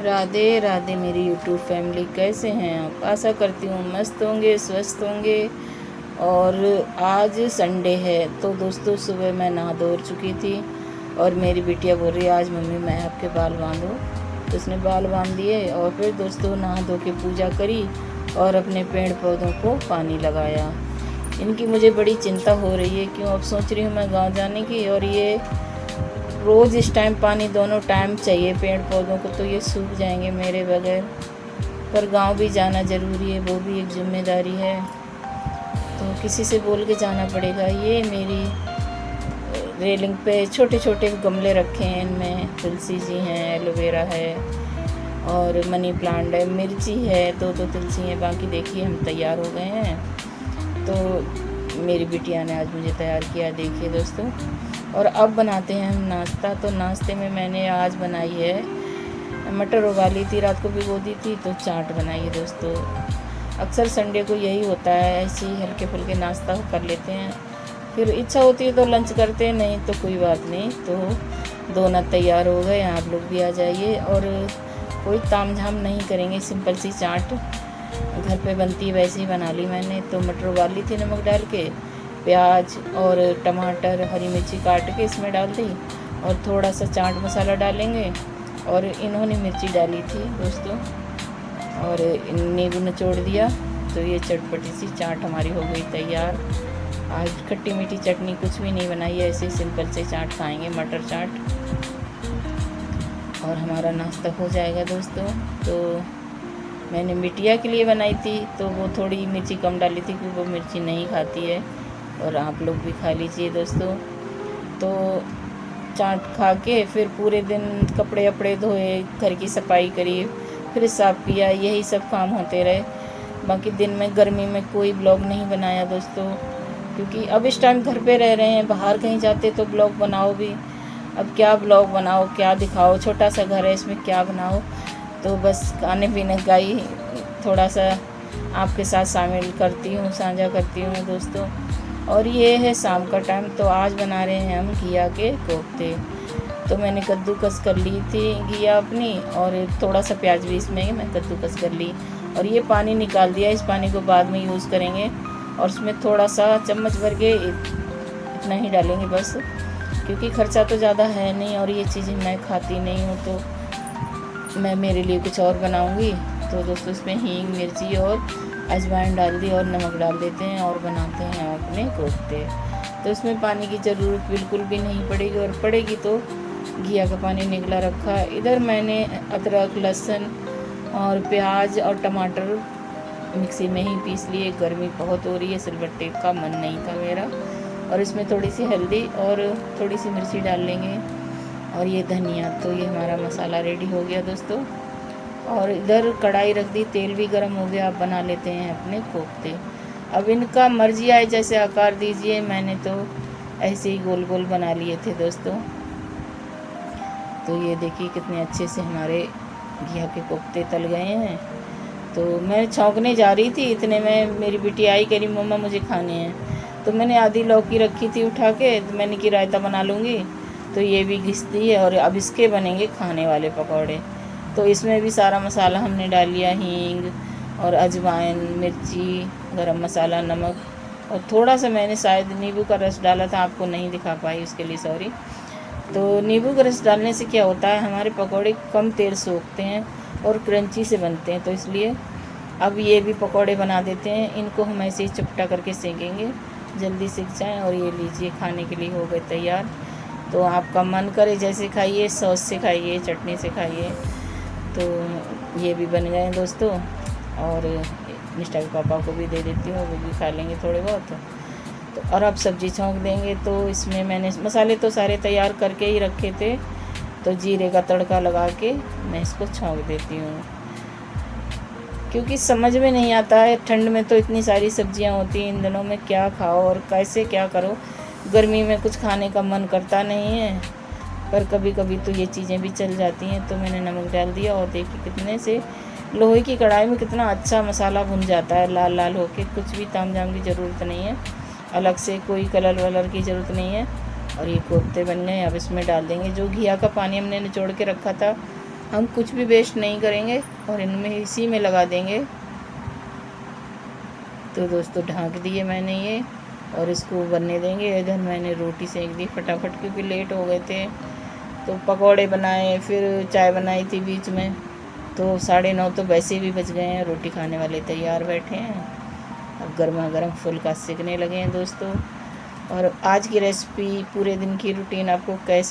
राधे राधे मेरी YouTube family, कैसे हैं आप। आशा करती हूँ मस्त होंगे, स्वस्थ होंगे। और आज संडे है तो दोस्तों सुबह मैं नहा धो चुकी थी और मेरी बिटिया बोल रही है आज मम्मी मैं आपके बाल बांधूँ, तो उसने बाल बांध दिए। और फिर दोस्तों नहा धो के पूजा करी और अपने पेड़ पौधों को पानी लगाया। इनकी मुझे बड़ी चिंता हो रही है, क्यों अब सोच रही हूँ मैं गाँव जाने की। और ये रोज़ इस टाइम पानी दोनों टाइम चाहिए पेड़ पौधों को, तो ये सूख जाएंगे मेरे बगैर। पर गांव भी जाना ज़रूरी है, वो भी एक जिम्मेदारी है, तो किसी से बोल के जाना पड़ेगा। ये मेरी रेलिंग पे छोटे छोटे गमले रखे हैं, इनमें तुलसी जी हैं, एलोवेरा है और मनी प्लांट है, मिर्ची है, दो तुलसी है। बाकी देखिए हम तैयार हो गए हैं। तो मेरी बिटिया ने आज मुझे तैयार किया, देखिए दोस्तों। और अब बनाते हैं हम नाश्ता। तो नाश्ते में मैंने आज बनाई है मटर उबाली थी, रात को भिगो दी थी, तो चाट बनाई है दोस्तों। अक्सर संडे को यही होता है, ऐसे ही हल्के फुल्के नाश्ता कर लेते हैं, फिर इच्छा होती है तो लंच करते हैं, नहीं तो कोई बात नहीं। तो दोनों तैयार हो गए, आप लोग भी आ जाइए। और कोई तामझाम नहीं करेंगे, सिंपल सी चाट घर पे बनती है वैसे ही बना ली मैंने। तो मटर उबाली थी नमक डाल के, प्याज और टमाटर हरी मिर्ची काट के इसमें डाल दी और थोड़ा सा चाट मसाला डालेंगे। और इन्होंने मिर्ची डाली थी दोस्तों और नींबू निचोड़ दिया, तो ये चटपटी सी चाट हमारी हो गई तैयार। आज खट्टी मीठी चटनी कुछ भी नहीं बनाई है, ऐसे सिंपल से चाट खाएंगे, मटर चाट, और हमारा नाश्ता हो जाएगा दोस्तों। तो मैंने बिटिया के लिए बनाई थी, तो वो थोड़ी मिर्ची कम डाली थी क्योंकि वो मिर्ची नहीं खाती है। और आप लोग भी खा लीजिए दोस्तों। तो चाट खा के फिर पूरे दिन कपड़े वपड़े धोए, घर की सफाई करी, फिर साफ़ किया, यही सब काम होते रहे। बाकी दिन में गर्मी में कोई ब्लॉग नहीं बनाया दोस्तों, क्योंकि अब इस टाइम घर पे रह रहे हैं, बाहर कहीं जाते तो ब्लॉग बनाओ भी। अब क्या ब्लॉग बनाओ, क्या दिखाओ, छोटा सा घर है इसमें क्या बनाओ। तो बस खाने पीने का ही थोड़ा सा आपके साथ शामिल करती हूँ, साझा करती हूँ दोस्तों। और ये है शाम का टाइम, तो आज बना रहे हैं हम घिया के कोफ्ते। तो मैंने कद्दूकस कर ली थी घिया अपनी, और थोड़ा सा प्याज भी इसमें मैं कद्दूकस कर ली और ये पानी निकाल दिया। इस पानी को बाद में यूज़ करेंगे और उसमें थोड़ा सा चम्मच भर के इतना ही डालेंगे बस, क्योंकि ख़र्चा तो ज़्यादा है नहीं और ये चीज़ें मैं खाती नहीं हूँ, तो मैं मेरे लिए कुछ और बनाऊँगी। तो दोस्तों इसमें हींग, मिर्ची और अजवाइन डाल दी और नमक डाल देते हैं और बनाते हैं अपने कोफ्ते। तो इसमें पानी की ज़रूरत बिल्कुल भी नहीं पड़ेगी, और पड़ेगी तो घिया का पानी निकला रखा। इधर मैंने अदरक, लहसुन और प्याज और टमाटर मिक्सी में ही पीस लिए। गर्मी बहुत हो रही है, सिलबट्टे का मन नहीं था मेरा। और इसमें थोड़ी सी हल्दी और थोड़ी सी मिर्ची डाल लेंगे और ये धनिया। तो ये हमारा मसाला रेडी हो गया दोस्तों। और इधर कढ़ाई रख दी, तेल भी गर्म हो गया। अब बना लेते हैं अपने कोफ्ते। अब इनका मर्जी आए जैसे आकार दीजिए, मैंने तो ऐसे ही गोल गोल बना लिए थे दोस्तों। तो ये देखिए कितने अच्छे से हमारे घिया के कोफ्ते तल गए हैं। तो मैं छौंकने जा रही थी, इतने में मेरी बेटी आई, कह रही मम्मा मुझे खाने हैं। तो मैंने आधी लौकी रखी थी उठा के, तो मैंने कि रायता बना लूँगी। तो ये भी घिस दी है और अब इसके बनेंगे खाने वाले पकौड़े। तो इसमें भी सारा मसाला हमने डाल लिया, हींग और अजवाइन, मिर्ची, गरम मसाला, नमक, और थोड़ा सा मैंने शायद नींबू का रस डाला था, आपको नहीं दिखा पाई उसके लिए सॉरी। तो नींबू का रस डालने से क्या होता है, हमारे पकौड़े कम तेल सोखते हैं और क्रंची से बनते हैं, तो इसलिए अब ये भी पकौड़े बना देते हैं। इनको हम ऐसे ही चपटा करके सेकेंगे, जल्दी सीख जाएँ। और ये लीजिए खाने के लिए हो गए तैयार। तो आपका मन करे जैसे खाइए, सॉस से खाइए, चटनी से खाइए। तो ये भी बन गए हैं दोस्तों, और निष्ठा के पापा को भी दे देती हूँ, वो भी खा लेंगे थोड़े बहुत। तो और अब सब्ज़ी छौंक देंगे। तो इसमें मैंने मसाले तो सारे तैयार करके ही रखे थे, तो जीरे का तड़का लगा के मैं इसको छौंक देती हूँ, क्योंकि समझ में नहीं आता है ठंड में तो इतनी सारी सब्जियाँ होती हैं, इन दिनों में क्या खाओ और कैसे क्या करो। गर्मी में कुछ खाने का मन करता नहीं है, पर कभी कभी तो ये चीज़ें भी चल जाती हैं। तो मैंने नमक डाल दिया और देखिए कितने से लोहे की कढ़ाई में कितना अच्छा मसाला भुन जाता है, लाल लाल होके। कुछ भी तामझाम की ज़रूरत नहीं है, अलग से कोई कलर वलर की ज़रूरत नहीं है। और ये कोफ्ते बन गए। अब इसमें डाल देंगे जो घिया का पानी हमने निचोड़ के रखा था, हम कुछ भी वेस्ट नहीं करेंगे और इनमें इसी में लगा देंगे। तो दोस्तों ढक दिए मैंने ये और इसको बनने देंगे। इधर मैंने रोटी सेक दी फटाफट क्योंकि लेट हो गए थे। तो पकौड़े बनाए, फिर चाय बनाई थी बीच में, तो 9:30 तो वैसे भी बज गए हैं। रोटी खाने वाले तैयार बैठे हैं, अब गर्मा गर्म फुल्का सेकने लगे हैं दोस्तों। और आज की रेसिपी, पूरे दिन की रूटीन आपको कैसी